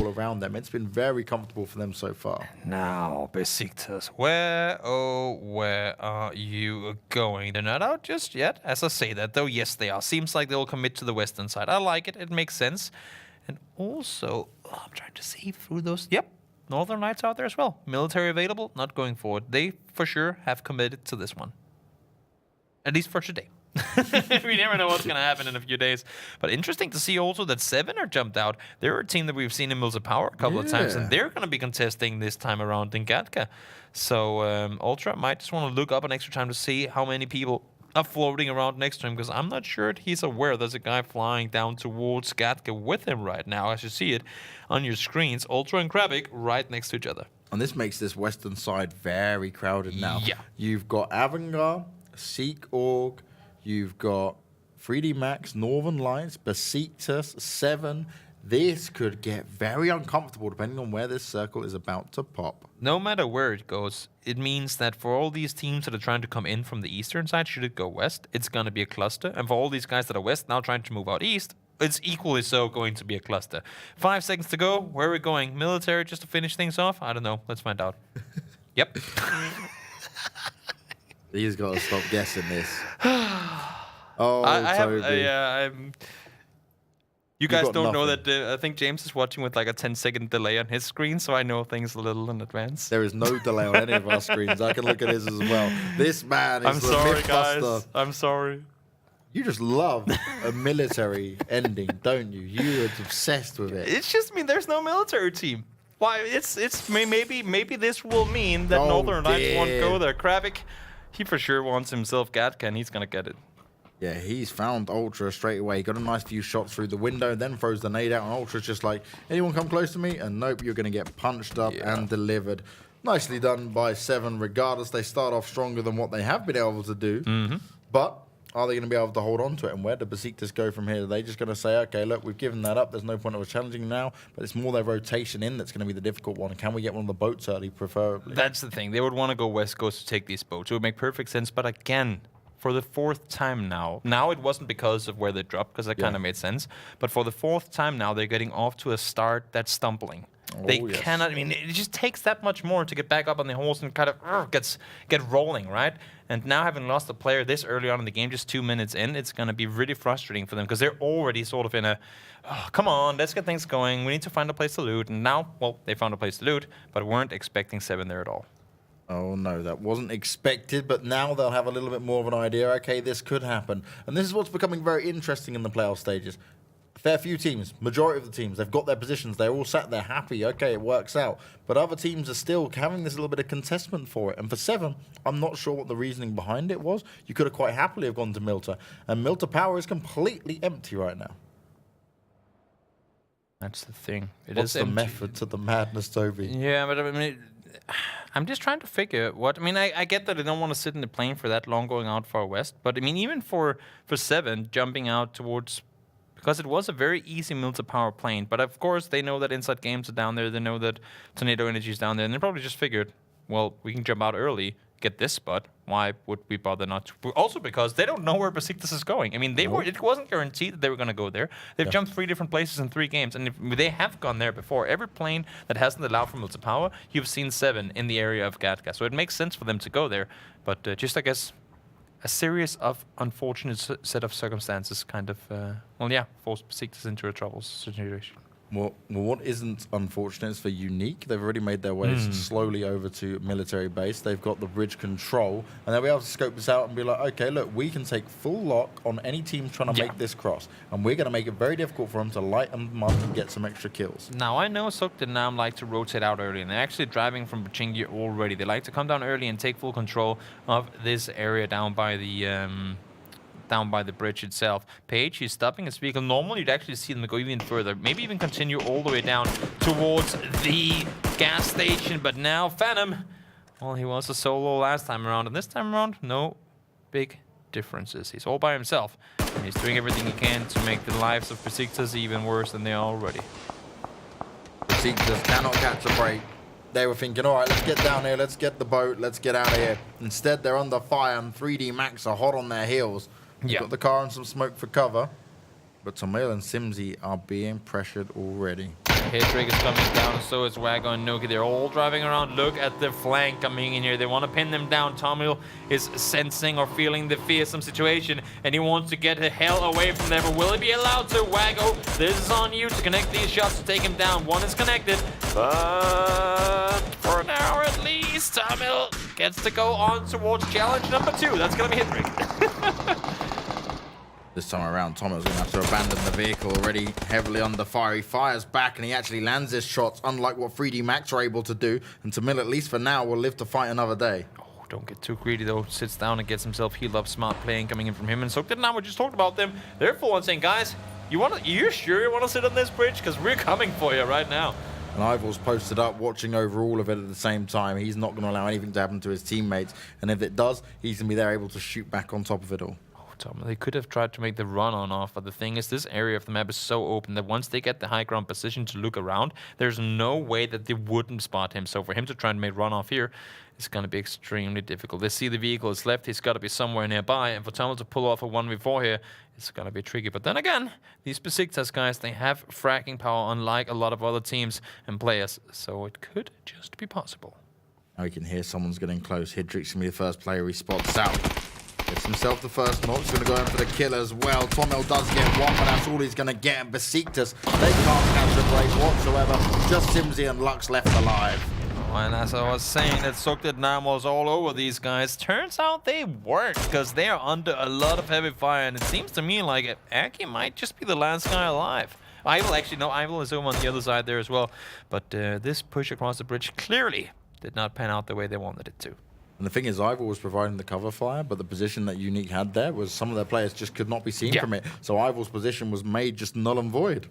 all around them. It's been very comfortable for them so far. Now, Besiktas, where are you going? They're not out just yet. As I say that, though, yes, they are. Seems like they'll commit to the western side. I like it. It makes sense. And also, I'm trying to see through those. Yep, Northern Lights out there as well. Military available, not going forward. They, for sure, have committed to this one. At least for today. We never know what's going to happen in a few days. But interesting to see also that 7 are jumped out. They're a team that we've seen in Mills of Power a couple of times, and they're going to be contesting this time around in Gatka. So Ultra might just want to look up an extra time to see how many people are floating around next to him, because I'm not sure he's aware there's a guy flying down towards Gatka with him right now, as you see it on your screens. Ultra and Krabik right next to each other. And this makes this western side very crowded now. Yeah. You've got Erangel, Seek Org, you've got 3D Max, Northern Lights, Besiktas, 7. This could get very uncomfortable depending on where this circle is about to pop. No matter where it goes, it means that for all these teams that are trying to come in from the eastern side, should it go west, it's going to be a cluster. And for all these guys that are west now trying to move out east, it's equally so going to be a cluster. 5 seconds to go. Where are we going? Military just to finish things off? I don't know. Let's find out. Yep. He's got to stop guessing this. You guys don't know that I think James is watching with like a 10-second delay on his screen, so I know things a little in advance. There is no delay on any of our screens. I can look at his as well. This man is the Mythbuster. Guys. I'm sorry. You just love a military ending, don't you? You are obsessed with it. It's just there's no military team. Why? It's maybe this will mean that Northern Lights won't go there. Krabik, he for sure wants himself Gatka, and he's gonna get it. Yeah, he's found Ultra straight away. Got a nice few shots through the window, then throws the nade out, and Ultra's just like, anyone come close to me? And nope, you're going to get punched up and delivered. Nicely done by 7, regardless. They start off stronger than what they have been able to do. But are they going to be able to hold on to it? And where do Besiktas go from here? Are they just going to say, okay, look, we've given that up. There's no point of us challenging now. But it's more their rotation in that's going to be the difficult one. Can we get one of the boats early, preferably? That's the thing. They would want to go west coast to take these boats. It would make perfect sense. But again, for the 4th time now it wasn't because of where they dropped, because that kind of made sense. But for the 4th time now, they're getting off to a start that's stumbling. They cannot, it just takes that much more to get back up on the horse and kind of get rolling, right? And now having lost a player this early on in the game, just 2 minutes in, it's going to be really frustrating for them, because they're already sort of in a, come on, let's get things going. We need to find a place to loot. And now, well, they found a place to loot, but weren't expecting 7 there at all. Oh, no, that wasn't expected, but now they'll have a little bit more of an idea. Okay, this could happen. And this is what's becoming very interesting in the playoff stages. A fair few teams, majority of the teams, they've got their positions. They're all sat there happy. Okay, it works out. But other teams are still having this little bit of contestment for it. And for 7, I'm not sure what the reasoning behind it was. You could have quite happily have gone to Milta. And Milta Power is completely empty right now. That's the thing. What's the method to the madness, Toby? Yeah, but I'm just trying to figure what. I get that they don't want to sit in the plane for that long going out far west, but even for 7 jumping out towards, because it was a very easy Milta Power plane, but of course they know that Inside Games are down there, they know that Tornado Energy is down there, and they probably just figured, well, we can jump out early, get this spot. Why would we bother not to? Also because they don't know where Besiktas is going. It wasn't guaranteed that they were going to go there. They've jumped 3 different places in 3 games, and if they have gone there before. Every plane that hasn't allowed for Milta Power, you've seen 7 in the area of Gatka. So it makes sense for them to go there, but just, I guess, a series of unfortunate set of circumstances kind of, forced Besiktas into a trouble situation. Well, what isn't unfortunate is for Unique. They've already made their way slowly over to military base. They've got the bridge control, and they'll be able to scope this out and be like, okay, look, we can take full lock on any team trying to make this cross, and we're going to make it very difficult for them to light them up and get some extra kills. Now, I know Sok and Nam like to rotate out early, and they're actually driving from Pochingi already. They like to come down early and take full control of this area down by the bridge itself. Page, he's stopping his vehicle. Normally, you'd actually see them go even further. Maybe even continue all the way down towards the gas station. But now, Phantom, well, he was a solo last time around. And this time around, no big differences. He's all by himself. And he's doing everything he can to make the lives of Besiktas even worse than they are already. Besiktas cannot catch a break. They were thinking, all right, let's get down here. Let's get the boat. Let's get out of here. Instead, they're under fire, and 3D Max are hot on their heels. They've got the car and some smoke for cover, but Tomail and Simsy are being pressured already. Hedrick is coming down, and so is Wago and Nuki. They're all driving around. Look at the flank coming in here. They want to pin them down. Tomil is sensing or feeling the fearsome situation, and he wants to get the hell away from there. But will he be allowed to? Wago, this is on you to connect these shots to take him down. One is connected, but for now at least, Tomil gets to go on towards challenge number 2. That's going to be Hedrick. This time around, Thomas going to have to abandon the vehicle, already heavily under fire. He fires back and he actually lands his shots, unlike what 3D Max are able to do. And Tamil, at least for now, will live to fight another day. Oh, don't get too greedy though. Sits down and gets himself healed up. Smart playing coming in from him. And so now we just talked about them. They're full on saying, guys, you sure you want to sit on this bridge? Because we're coming for you right now. And Ivor's posted up, watching over all of it at the same time. He's not going to allow anything to happen to his teammates. And if it does, he's going to be there able to shoot back on top of it all. They could have tried to make the run on off, but the thing is, this area of the map is so open that once they get the high ground position to look around, there's no way that they wouldn't spot him. So for him to try and make run off here, it's going to be extremely difficult. They see the vehicle is left, he's got to be somewhere nearby, and for Tomil to pull off a 1v4 here, it's going to be tricky. But then again, these Besiktas guys, they have fracking power unlike a lot of other teams and players, so it could just be possible. Now you can hear someone's getting close. Hidrick's going to be the first player he spots out. Gets himself the first knock. He's going to go in for the kill as well. Tomil does get one, but that's all he's going to get. And Besiktas, they can't catch a break whatsoever. Just Simsy and Lux left alive. Oh, and as I was saying, that Sukhtednam was all over these guys. Turns out they weren't, because they are under a lot of heavy fire. And it seems to me like Aki might just be the last guy alive. I will assume on the other side there as well. But this push across the bridge clearly did not pan out the way they wanted it to. And the thing is, Ivor was providing the cover fire, but the position that Unique had there was some of their players just could not be seen from it. So Ivor's position was made just null and void.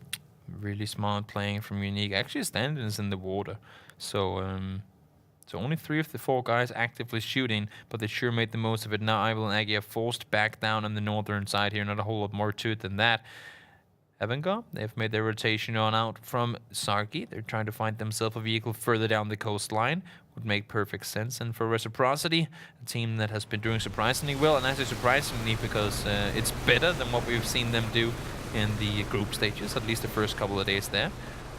Really smart playing from Unique. Actually, standing is in the water. So only 3 of the 4 guys actively shooting, but they sure made the most of it. Now Ivor and Aggie are forced back down on the northern side here. Not a whole lot more to it than that. Erangel, they've made their rotation on out from Sarki. They're trying to find themselves a vehicle further down the coastline. Would make perfect sense. And for Reciprocity, a team that has been doing surprisingly well, and I say surprisingly because it's better than what we've seen them do in the group stages, at least the first couple of days there.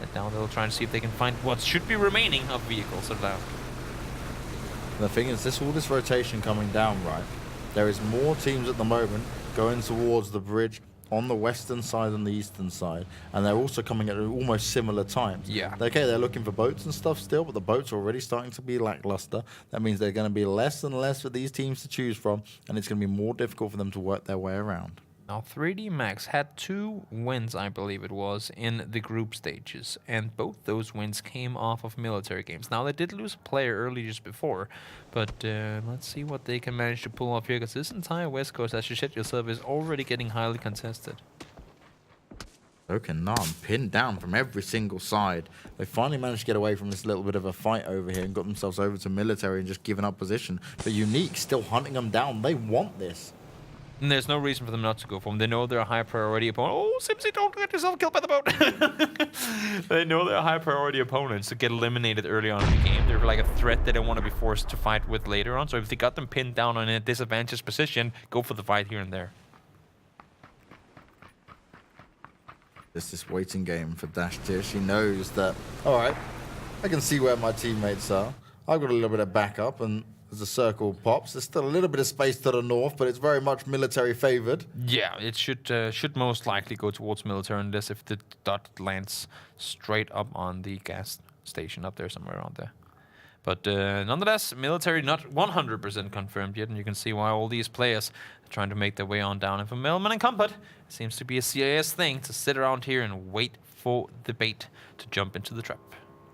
And now they'll try and see if they can find what should be remaining of vehicles around. The thing is, all this rotation coming down, right? There is more teams at the moment going towards the bridge on the western side and the eastern side, and they're also coming at almost similar times. Yeah. Okay, they're looking for boats and stuff still, but the boats are already starting to be lackluster. That means they're going to be less and less for these teams to choose from, and it's going to be more difficult for them to work their way around. Now, 3D Max had 2 wins, I believe it was, in the group stages, and both those wins came off of military games. Now, they did lose a player early just before, but let's see what they can manage to pull off here, because this entire West Coast, as you said yourself, is already getting highly contested. Nam pinned down from every single side. They finally managed to get away from this little bit of a fight over here and got themselves over to military and just given up position. But Unique still hunting them down. They want this. And there's no reason for them not to go for them. They know they're a high priority opponent. Oh, Simsy, don't get yourself killed by the boat. They know they're high priority opponents to get eliminated early on in the game. They're like a threat they don't want to be forced to fight with later on. So if they got them pinned down on a disadvantaged position, go for the fight here and there. It's this waiting game for Dash Tier. She knows that, all right, I can see where my teammates are. I've got a little bit of backup, and as the circle pops, there's still a little bit of space to the north, but it's very much military favored. Yeah, it should most likely go towards military unless if the dot lands straight up on the gas station up there somewhere around there. But nonetheless, military not 100% confirmed yet, and you can see why all these players are trying to make their way on down. And for Melman and Comfort, it seems to be a CIS thing to sit around here and wait for the bait to jump into the trap.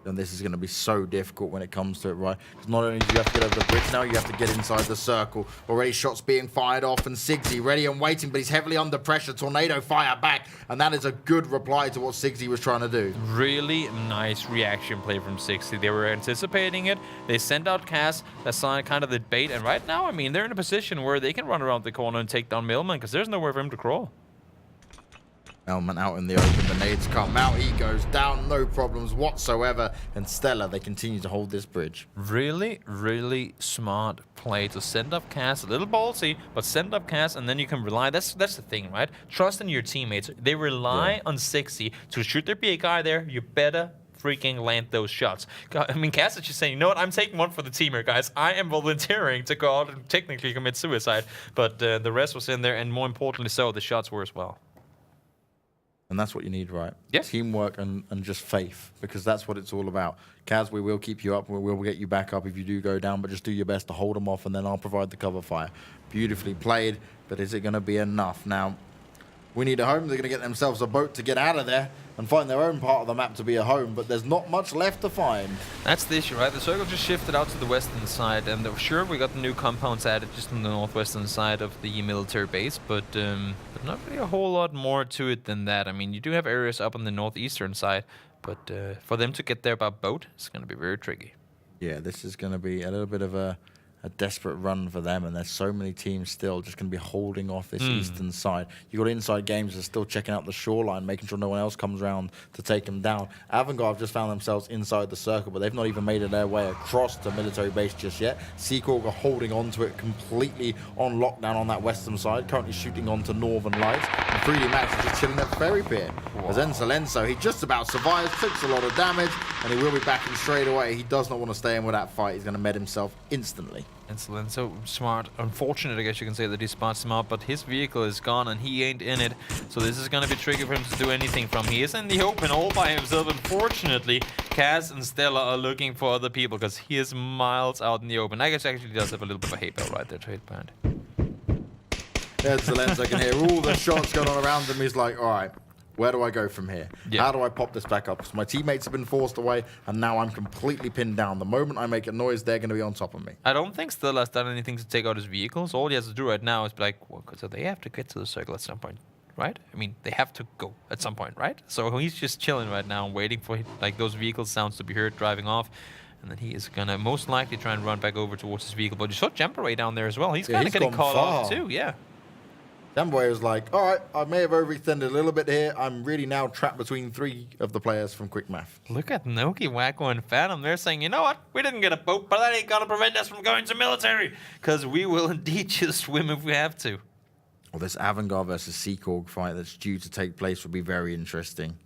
And this is going to be so difficult when it comes to it, right? Because not only do you have to get over the bridge now, you have to get inside the circle. Already shots being fired off, and Sigsy ready and waiting, but he's heavily under pressure. Tornado fire back, and that is a good reply to what Sigsy was trying to do. Really nice reaction play from Sigsy. They were anticipating it. They sent out Cass. That's kind of the bait. And right now, I mean, they're in a position where they can run around the corner and take down Millman, because there's nowhere for him to crawl. Element out in the open, the nades come out, he goes down, no problems whatsoever, and Stella, they continue to hold this bridge. Really, really smart play to send up cast, a little ballsy, but send up cast, and then you can rely, that's the thing, right? Trust in your teammates. They rely on 60 to shoot there be a guy there, you better freaking land those shots. I mean, Cass is just saying, you know what, I'm taking one for the team here, guys. I am volunteering to go out and technically commit suicide, but the rest was in there, and more importantly so, the shots were as well. And that's what you need, right? Yes. Teamwork and just faith, because that's what it's all about. Kaz, we will keep you up. We will get you back up if you do go down, but just do your best to hold them off, and then I'll provide the cover fire. Beautifully played, but is it going to be enough? Now, we need a home. They're going to get themselves a boat to get out of there and find their own part of the map to be a home, but there's not much left to find. That's the issue, right? The circle just shifted out to the western side, and sure, we got the new compounds added just on the northwestern side of the military base, but not really a whole lot more to it than that. I mean, you do have areas up on the northeastern side, but for them to get there by boat, it's going to be very tricky. Yeah, this is going to be a little bit of a desperate run for them, and there's so many teams still just going to be holding off this eastern side. You got inside games that are still checking out the shoreline, making sure no one else comes around to take them down. Avangard have just found themselves inside the circle, but they've not even made it their way across the military base just yet. Seacorp are holding on to it completely on lockdown on that western side, currently shooting onto northern lights. And 3D Max is just chilling at Ferry Pier. As Ensalenso, he just about survives, takes a lot of damage, and he will be backing straight away. He does not want to stay in with that fight. He's going to med himself instantly. Excellent, so smart. Unfortunate, I guess you can say, that he spots him out, but his vehicle is gone and he ain't in it. So this is going to be tricky for him to do anything from. He is in the open all by himself. Unfortunately, Kaz and Stella are looking for other people because he is miles out in the open. I guess actually does have a little bit of a hay bale right there to hit behind. Yeah, Zelenko can hear all the shots going on around him. He's like, all right, where do I go from here? How do I pop this back up? Because my teammates have been forced away, and now I'm completely pinned down. The moment I make a noise, they're going to be on top of me. I don't think Stella has done anything to take out his vehicles. All he has to do right now is be like, well, so they have to get to the circle at some point, right? I mean, they have to go at some point, right? So he's just chilling right now, waiting for like those vehicle sounds to be heard driving off. And then he is going to most likely try and run back over towards his vehicle. But you saw Jumper down there as well. He's kind of getting caught off too, yeah. Jamboy was like, all right, I may have overextended a little bit here. I'm really now trapped between 3 of the players from Quick Math. Look at Noki, Wacko, and Phantom. They're saying, you know what? We didn't get a boat, but that ain't going to prevent us from going to military. Because we will indeed just swim if we have to. Well, this Avangard versus Seacorp fight that's due to take place will be very interesting.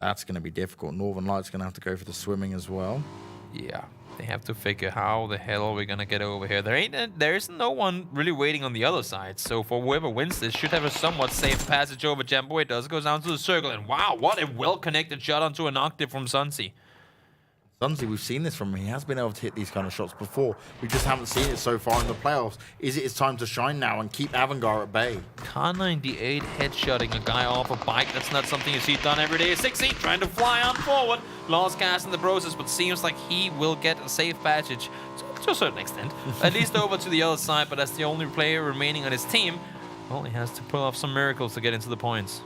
That's going to be difficult. Northern Light's going to have to go for the swimming as well. Yeah. They have to figure how the hell are we gonna get over here. There isn't no one really waiting on the other side. So for whoever wins this, should have a somewhat safe passage over. Jamboy does, goes down to the circle, and wow, what a well-connected shot onto an octave from Sunsy. Sunsy, we've seen this from him. He has been able to hit these kind of shots before. We just haven't seen it so far in the playoffs. Is it his time to shine now and keep Avangard at bay? Car 98 headshotting a guy off a bike. That's not something you see done every day. 6-8 trying to fly on forward. Lost gas in the process, but seems like he will get a safe passage to a certain extent. At least over to the other side, but as the only player remaining on his team, well, he has to pull off some miracles to get into the points.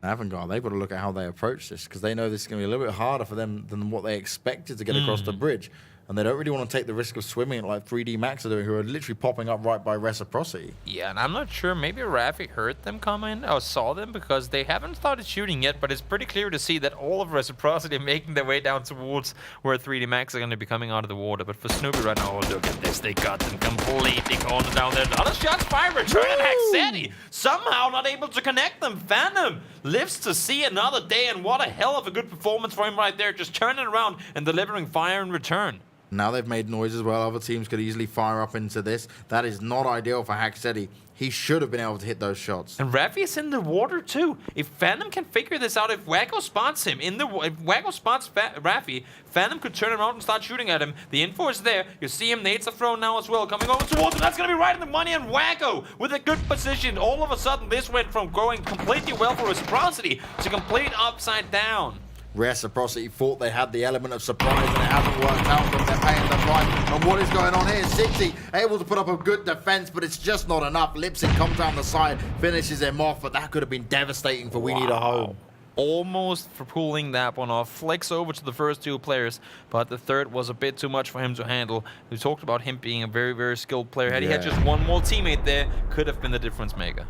Avangard, they've got to look at how they approach this, because they know this is going to be a little bit harder for them than what they expected to get across the bridge. And they don't really want to take the risk of swimming like 3D Max are doing, who are literally popping up right by reciprocity. Yeah, and I'm not sure. Maybe Raffi heard them come in or saw them, because they haven't started shooting yet, but it's pretty clear to see that all of reciprocity making their way down towards where 3D Max are going to be coming out of the water. But for Snoopy right now, oh, look at this. They got them completely cornered down there. Another shot fired, returning Haxetti. Somehow not able to connect them. Phantom lives to see another day, and what a hell of a good performance for him right there. Just turning around and delivering fire in return. Now they've made noise as well. Other teams could easily fire up into this. That is not ideal for Haxetti. He should have been able to hit those shots. And Raffi is in the water too. If Phantom can figure this out, if Wacko spots him, if Wacko spots Raffi, Phantom could turn around and start shooting at him. The info is there. You see him, nades are thrown now as well. Coming over towards him. That's going to be right in the money. And Wacko with a good position. All of a sudden, this went from going completely well for reciprocity to complete upside down. Reciprocity thought they had the element of surprise, and it hasn't worked out for them. They're paying the price. And what is going on here? 60 able to put up a good defense, but it's just not enough. Lipsync comes down the side, finishes him off, but that could have been devastating for We Need a Home. almost for pulling that one off. Flicks over to the first two players, but the third was a bit too much for him to handle. We talked about him being a very, very skilled player. Had he had just one more teammate there, could have been the difference maker.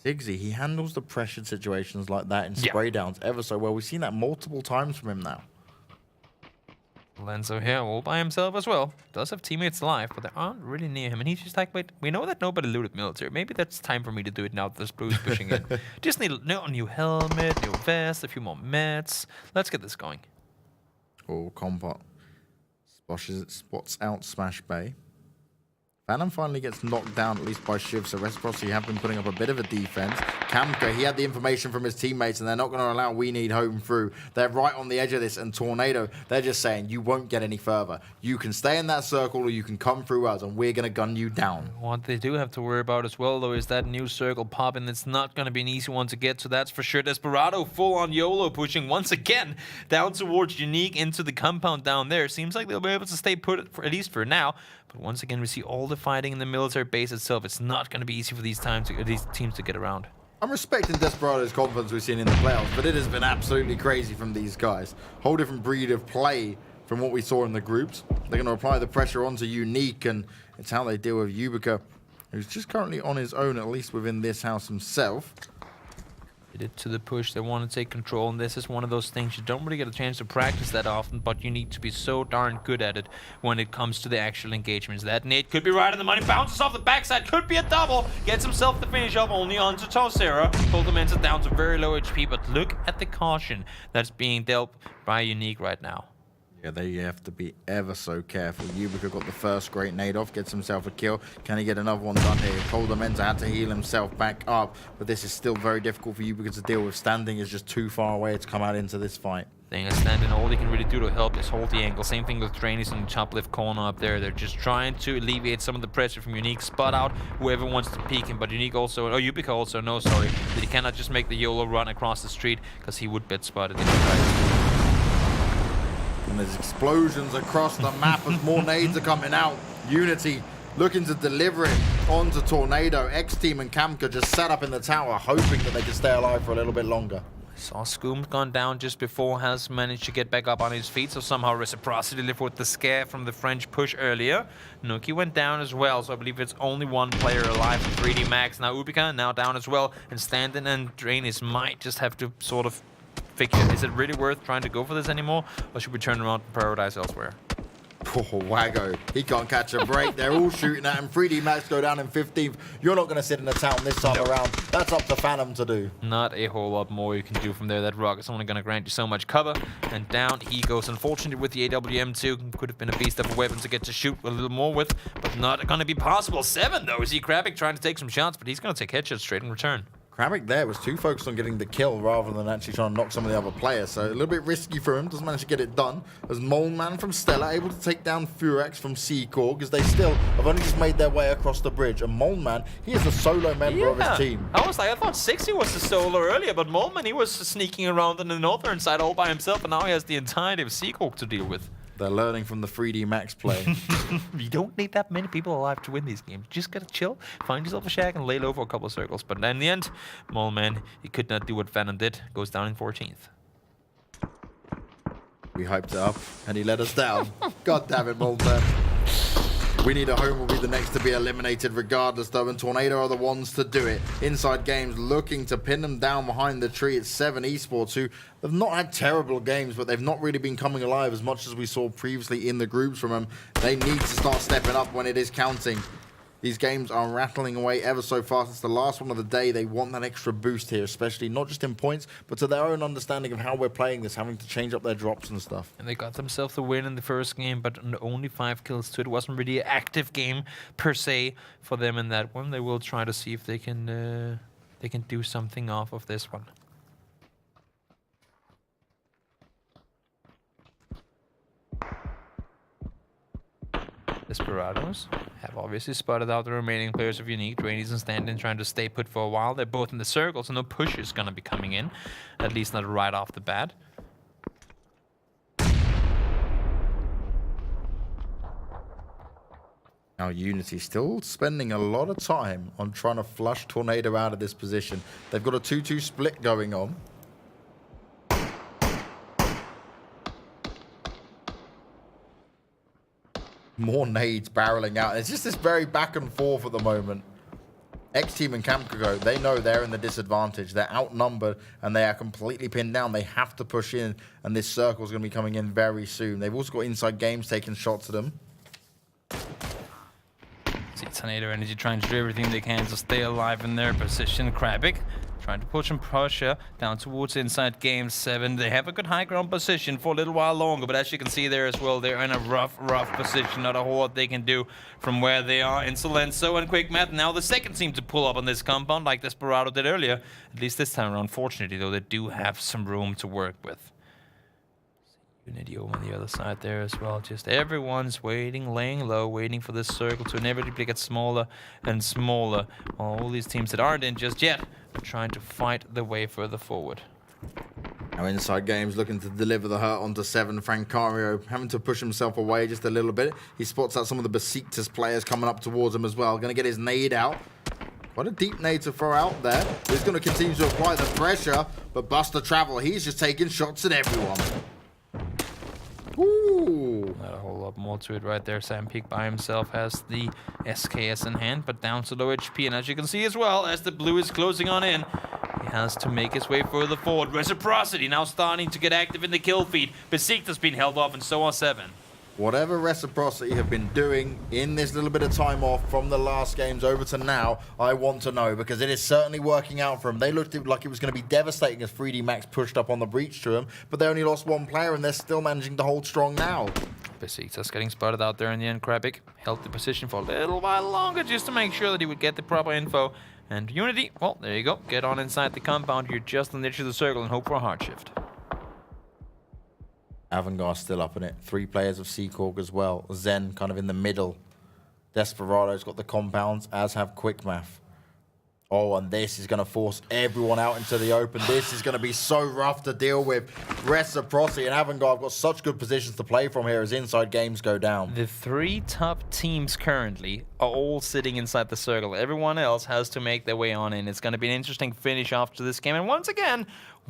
Ziggsy, he handles the pressured situations like that in spray downs ever so well. We've seen that multiple times from him now. Lenzo here all by himself as well. Does have teammates alive, but they aren't really near him. And he's just like, wait, we know that nobody looted military. Maybe that's time for me to do it now that this blue's pushing in. Just need a new helmet, new vest, a few more meds. Let's get this going. Oh, Compot spots out Smash Bay. Phantom finally gets knocked down, at least by Shiv, so Reciprocity have been putting up a bit of a defense. Kamka, he had the information from his teammates, and they're not going to allow We Need Home through. They're right on the edge of this, and Tornado, they're just saying, you won't get any further. You can stay in that circle, or you can come through us, and we're going to gun you down. What they do have to worry about as well, though, is that new circle popping. It's not going to be an easy one to get to, that's for sure. Desperado full on YOLO pushing once again down towards Unique into the compound down there. Seems like they'll be able to stay put, at least for now. But once again, we see all the fighting in the military base itself. It's not going to be easy for these teams to get around. I'm respecting Desperado's confidence we've seen in the playoffs, but it has been absolutely crazy from these guys. Whole different breed of play from what we saw in the groups. They're going to apply the pressure onto Unique, and it's how they deal with Yubica, who's just currently on his own, at least within this house himself. It to the push, they want to take control, and this is one of those things you don't really get a chance to practice that often, but you need to be so darn good at it when it comes to the actual engagements. That nade could be right in the money, bounces off the backside, could be a double, gets himself the finish up only onto Tosera. Pokemans down to very low HP, but look at the caution that's being dealt by Unique right now. Yeah, they have to be ever so careful. Yubica got the first great nade off, gets himself a kill. Can he get another one done here? Coldamenta had to heal himself back up, but this is still very difficult for Yubica to deal with. Standing is just too far away to come out into this fight. Thing is, Standing, all they can really do to help is hold the angle. Same thing with Trainees in the top left corner up there. They're just trying to alleviate some of the pressure from Unique. Spot out whoever wants to peek him, but Unique also, or Yubica also knows, sorry, that he cannot just make the YOLO run across the street because he would get spotted in the fight. And there's explosions across the map as more nades are coming out. Unity looking to deliver it onto Tornado. X-Team and Kamka just sat up in the tower, hoping that they could stay alive for a little bit longer. Saw Scoom gone down just before, has managed to get back up on his feet, so somehow Reciprocity lived with the scare from the French push earlier. Nuki went down as well, so I believe it's only one player alive from 3D Max. Now Ubica now down as well, and Standing and Drainus might just have to sort of figure, is it really worth trying to go for this anymore, or should we turn around and prioritize elsewhere? Oh, Wago, he can't catch a break. They're all shooting at him. 3D Max go down in 15th. You're not going to sit in the town this time around. That's up to Phantom to do. Not a whole lot more you can do from there. That rock is only going to grant you so much cover. And down he goes. Unfortunately, with the AWM2, could have been a beast of a weapon to get to shoot a little more with, but not going to be possible. 7, though. See Krabic trying to take some shots, but he's going to take headshots straight in return. Krabic there was too focused on getting the kill rather than actually trying to knock some of the other players. So a little bit risky for him. Doesn't manage to get it done. As Moleman from Stella able to take down Furex from C-Core because they still have only just made their way across the bridge. And Moleman, he is a solo member of his team. I thought 60 was the solo earlier, but Moleman, he was sneaking around on the northern side all by himself, and now he has the entirety of C-Core to deal with. They're learning from the 3D Max play. You don't need that many people alive to win these games. You just gotta chill, find yourself a shack, and lay low for a couple of circles. But in the end, Moleman, he could not do what Phantom did. Goes down in 14th. We hyped it up, and he let us down. God damn it, Moleman. We Need a Home will be the next to be eliminated regardless, though, and Tornado are the ones to do it. Inside Games looking to pin them down behind the tree. It's 7 Esports, who have not had terrible games, but they've not really been coming alive as much as we saw previously in the groups from them. They need to start stepping up when it is counting. These games are rattling away ever so fast. It's the last one of the day. They want that extra boost here, especially not just in points, but to their own understanding of how we're playing this, having to change up their drops and stuff. And they got themselves the win in the first game, but only 5 kills to it. It wasn't really an active game per se for them in that one. They will try to see if they can do something off of this one. Desperados have obviously spotted out the remaining players of Unique. Drainys and Standing trying to stay put for a while. They're both in the circle, so no push is going to be coming in. At least not right off the bat. Now Unity still spending a lot of time on trying to flush Tornado out of this position. They've got a 2-2 split going on. More nades barreling out. It's just this very back and forth at the moment. X-Team and Camcogo, they know they're in the disadvantage. They're outnumbered and they are completely pinned down. They have to push in, and this circle is going to be coming in very soon. They've also got inside games taking shots at them. See Tornado Energy trying to do everything they can to stay alive in their position. Krabik trying to push and pressure down towards inside game 7. They have a good high ground position for a little while longer, but as you can see there as well, they're in a rough position. Not a whole lot they can do from where they are. Insolenzo and Quick Math now the second team to pull up on this compound like Desperado did earlier. At least this time around, fortunately though, they do have some room to work with. Unity over on the other side there as well. Just everyone's waiting, laying low, waiting for this circle to inevitably get smaller and smaller. All these teams that aren't in just yet are trying to fight their way further forward. Now inside games looking to deliver the hurt onto 7. Francario having to push himself away just a little bit. He spots out some of the Besiktas players coming up towards him as well. Going to get his nade out. Quite a deep nade to throw out there. He's going to continue to apply the pressure, but Buster Travel, he's just taking shots at everyone. Ooh. Not a whole lot more to it right there. Sam Peak by himself has the SKS in hand, but down to low HP. And as you can see as well, as the blue is closing on in, he has to make his way further forward. Reciprocity now starting to get active in the kill feed. Besiktas been held off, and so are 7. Whatever Reciprocity have been doing in this little bit of time off from the last games over to now, I want to know, because it is certainly working out for them. They looked like it was going to be devastating as 3D Max pushed up on the breach to them, but they only lost 1 player and they're still managing to hold strong now. Besiktas getting spotted out there in the end. Krabik held the position for a little while longer just to make sure that he would get the proper info. And Unity, well, there you go. Get on inside the compound. You're just on the edge of the circle and hope for a hard shift. Avangar still up in it. 3 players of Seacork as well. Zen kind of in the middle. Desperado's got the compounds, as have Quickmath. Oh, and this is going to force everyone out into the open. This is going to be so rough to deal with. Reciprocity and Avangar have got such good positions to play from here as inside games go down. The 3 top teams currently are all sitting inside the circle. Everyone else has to make their way on in. It's going to be an interesting finish after this game. And once again,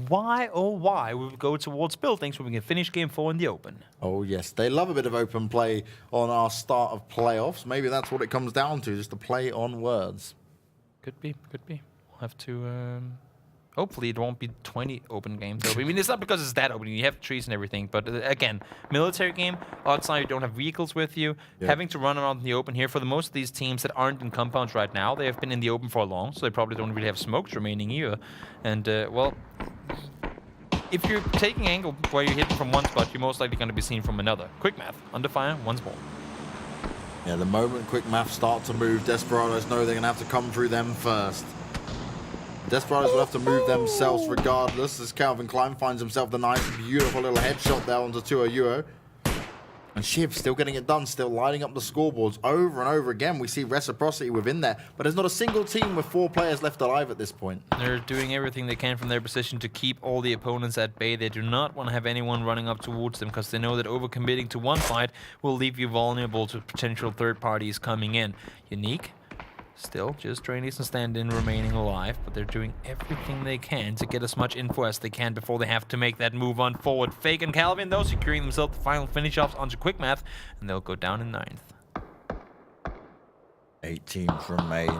why, oh why, we would go towards buildings where we can finish game 4 in the open. Oh yes, they love a bit of open play on our start of playoffs. Maybe that's what it comes down to, just a play on words. Could be, could be. We'll have to, hopefully it won't be 20 open games. Though. I mean, it's not because it's that open. You have trees and everything. But again, military game, outside you don't have vehicles with you. Yep. Having to run around in the open here, for the most of these teams that aren't in compounds right now, they have been in the open for long, so they probably don't really have smokes remaining either. And, well, if you're taking angle where you're hitting from one spot, you're most likely going to be seen from another. Quick Math, under fire, once more. Yeah, the moment Quick Math start to move, Desperados know they're going to have to come through them first. Desperados will have to move themselves regardless, as Calvin Klein finds himself the nice, beautiful little headshot there onto 2-0. And Shiv still getting it done, still lighting up the scoreboards over and over again. We see Reciprocity within there, but there's not a single team with 4 players left alive at this point. They're doing everything they can from their position to keep all the opponents at bay. They do not want to have anyone running up towards them because they know that overcommitting to one fight will leave you vulnerable to potential third parties coming in. Unique. Still, just trainees and stand-in remaining alive, but they're doing everything they can to get as much info as they can before they have to make that move on forward. Fake and Calvin, though, securing themselves the final finish-offs onto Quick Math, and they'll go down in 9th. 8 teams remain.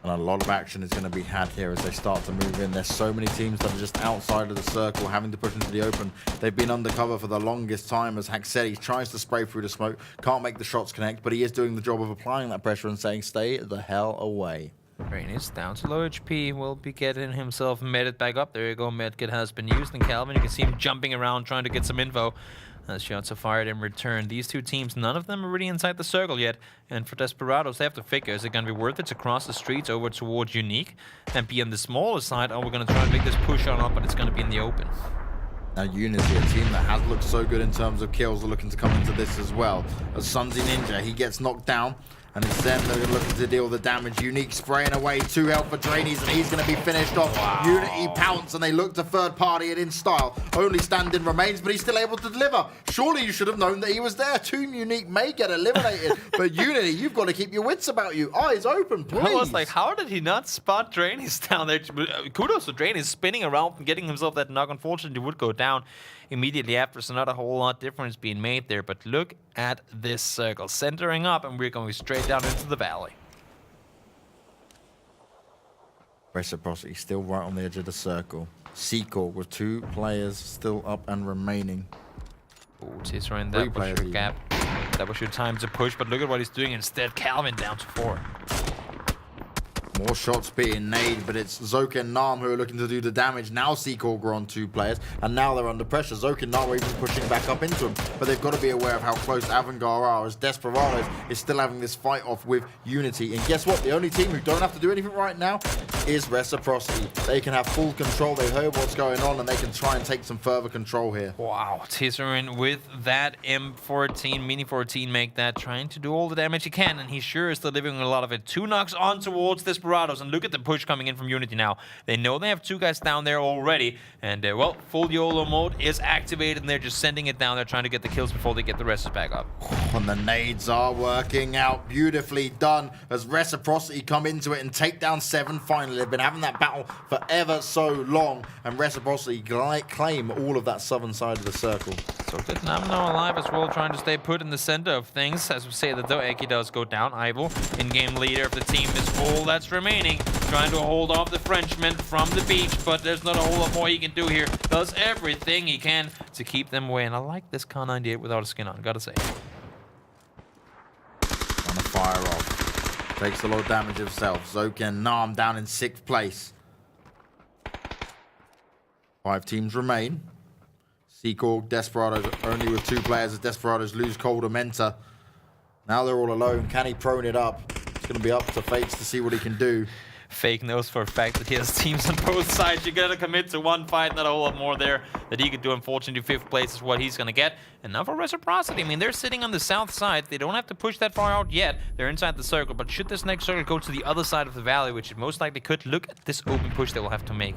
And a lot of action is going to be had here as they start to move in. There's so many teams that are just outside of the circle, having to push into the open. They've been undercover for the longest time as Haxetti tries to spray through the smoke. Can't make the shots connect, but he is doing the job of applying that pressure and saying, stay the hell away. Rainis down to low HP, will be getting himself meted back up. There you go, medkit has been used. And Calvin, you can see him jumping around trying to get some info. As shots are fired in return. These 2 teams, none of them are really inside the circle yet. And for Desperados, they have to figure, is it going to be worth it to cross the streets over towards Unique and be on the smaller side? Or we're going to try and make this push on up, but it's going to be in the open. Now Unity, a team that has looked so good in terms of kills, are looking to come into this as well. As Sunzy Ninja, he gets knocked down. And it's them that are looking to deal the damage. Unique spraying away, 2 health for Drainies, and he's going to be finished off. Wow. Unity pounce, and they look to third party it in style. Only standing remains, but he's still able to deliver. Surely you should have known that he was there. 2 Unique may get eliminated, but Unity, you've got to keep your wits about you. Eyes open, please. I was like, how did he not spot Drainies down there? Kudos to Drainies spinning around and getting himself that knock. Unfortunately, would go down immediately after, so not a whole lot difference being made there. But look at this circle centering up, and we're going straight down into the valley. Reciprocity still right on the edge of the circle. Seacor with 2 players still up and remaining. Oh, Tisser in that was your gap. That was your time to push, but look at what he's doing instead. Calvin down to 4. More shots being made, but it's Zoka and Nam who are looking to do the damage. Now Seacor are on 2 players, and now they're under pressure. Zoka and Nam are even pushing back up into him, but they've got to be aware of how close Avangar are, as Desperados is still having this fight off with Unity. And guess what? The only team who don't have to do anything right now is Reciprocity. They can have full control. They heard what's going on, and they can try and take some further control here. Wow, Tisserin with that M14, Mini 14, make that, trying to do all the damage he can, and he sure is delivering a lot of it. 2 knocks on towards Desperados, and look at the push coming in from Unity now. They know they have 2 guys down there already, and well, full YOLO mode is activated, and they're just sending it down there, trying to get the kills before they get the rest back up. And the nades are working out beautifully done as Reciprocity come into it and take down 7 finally. They've been having that battle for ever so long, and Reciprocity claim all of that southern side of the circle. So good now alive as well, trying to stay put in the center of things. As we say that though, Eki does go down. Ivo, in-game leader of the team, is all that's remaining. Trying to hold off the Frenchman from the beach, but there's not a whole lot more he can do here. Does everything he can to keep them away. And I like this Kar 98 without a skin on, gotta say. On a fire off. Takes a lot of damage himself. Zoka and Nam down in 6th place. 5 teams remain. Seacor, Desperados only with 2 players as Desperados lose Cold and Menta. Now they're all alone. Can he prone it up? It's going to be up to Fakes to see what he can do. Fake knows for a fact that he has teams on both sides. You gotta commit to one fight, not a whole lot more there that he could do. Unfortunately, 5th place is what he's gonna get. And now for Reciprocity, I mean, they're sitting on the south side. They don't have to push that far out yet. They're inside the circle, but should this next circle go to the other side of the valley, which it most likely could, look at this open push they will have to make.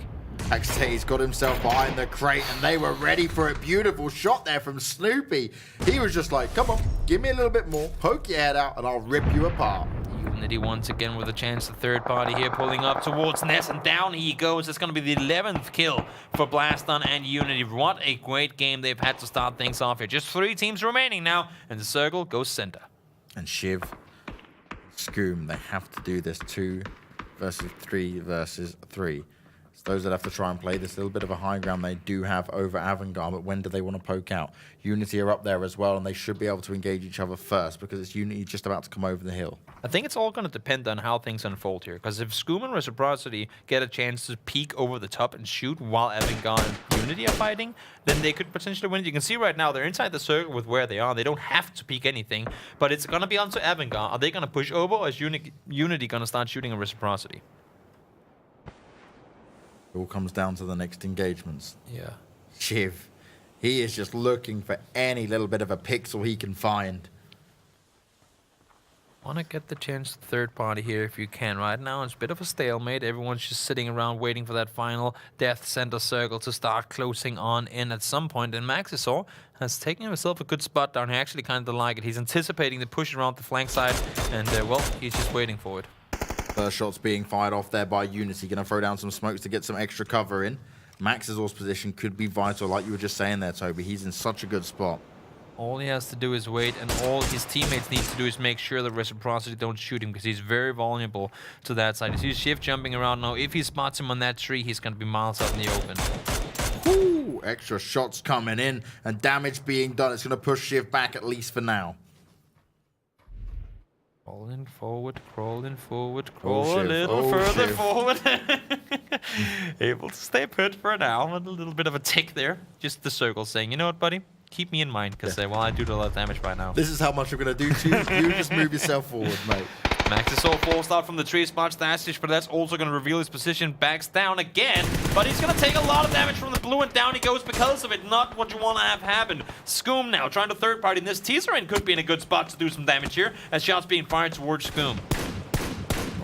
Axte's got himself behind the crate, and they were ready for a beautiful shot there from Snoopy. He was just like, come on, give me a little bit more, poke your head out, and I'll rip you apart. Unity once again with a chance, the 3rd party here pulling up towards Ness, and down he goes. It's going to be the 11th kill for Blaston and Unity. What a great game they've had to start things off here. Just 3 teams remaining now, and the circle goes center. And Shiv, Scoom, they have to do this 2 versus 3 versus 3. It's those that have to try and play this little bit of a high ground they do have over Avangar, but when do they want to poke out? Unity are up there as well, and they should be able to engage each other first because it's Unity just about to come over the hill. I think it's all going to depend on how things unfold here, because if Scoom and Reciprocity get a chance to peek over the top and shoot while Avangar and Unity are fighting, then they could potentially win. You can see right now they're inside the circle with where they are. They don't have to peek anything, but it's going to be onto Avangar. Are they going to push over, or is Unity going to start shooting a Reciprocity? It all comes down to the next engagements. Yeah. Shiv, he is just looking for any little bit of a pixel he can find. Want to get the chance to 3rd party here if you can. Right now it's a bit of a stalemate. Everyone's just sitting around waiting for that final death center circle to start closing on in at some point. And Maxisor has taken himself a good spot down here. Actually kind of like it. He's anticipating the push around the flank side, and well, he's just waiting for it. First shots being fired off there by Unity. Going to throw down some smokes to get some extra cover in. Maxisor's position could be vital, like you were just saying there, Toby. He's in such a good spot. All he has to do is wait, and all his teammates need to do is make sure that Reciprocity don't shoot him, because he's very vulnerable to that side. You see Shift jumping around now. If he spots him on that tree, he's going to be miles out in the open. Woo! Extra shots coming in, and damage being done. It's going to push Shift back, at least for now. Crawling forward, crawl a Shiv. little further Shiv. forward. Able to stay put for now. A little bit of a tick there. Just the circle saying, you know what, buddy? Keep me in mind, because well, I do a lot of damage by now. This is how much I'm going to do to you. You just move yourself forward, mate. Max is so forced out from the tree spot, Stasic, but that's also going to reveal his position. Backs down again, but he's going to take a lot of damage from the blue, and down he goes because of it. Not what you want to have happen. Scoom now trying to third party. This teaser in could be in a good spot to do some damage here, as shots being fired towards Scoom.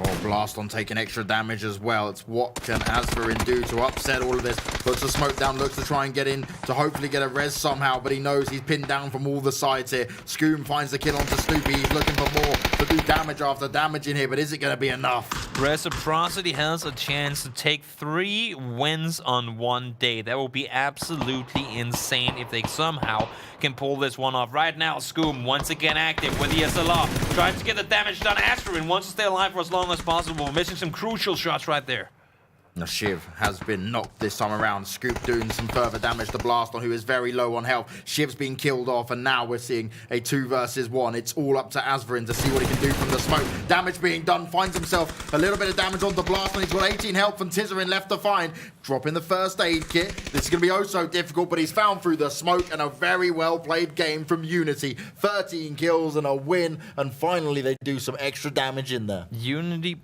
Oh, Blast on taking extra damage as well. It's what can Asverin do to upset all of this. Puts the smoke down, looks to try and get in to hopefully get a res somehow, but he knows he's pinned down from all the sides here. Scoom finds the kill onto Snoopy. He's looking for more to do damage after damage in here, but is it going to be enough? Reciprocity has a chance to take 3 wins on one day. That will be absolutely insane if they somehow can pull this one off. Right now, Scoom once again active with the SLR. Tries to get the damage done. Asverin wants to stay alive for as long as possible. Missing some crucial shots right there. Now, Shiv has been knocked this time around. Scoop doing some further damage to Blast on, who is very low on health. Shiv's been killed off, and now we're seeing a 2 versus 1. It's all up to Asverin to see what he can do from the smoke. Damage being done, finds himself a little bit of damage on the Blast, and he's got 18 health and Tizerin left to find. Dropping the first aid kit. This is going to be oh so difficult, but he's found through the smoke, and a very well played game from Unity. 13 kills and a win, and finally they do some extra damage in there. Unity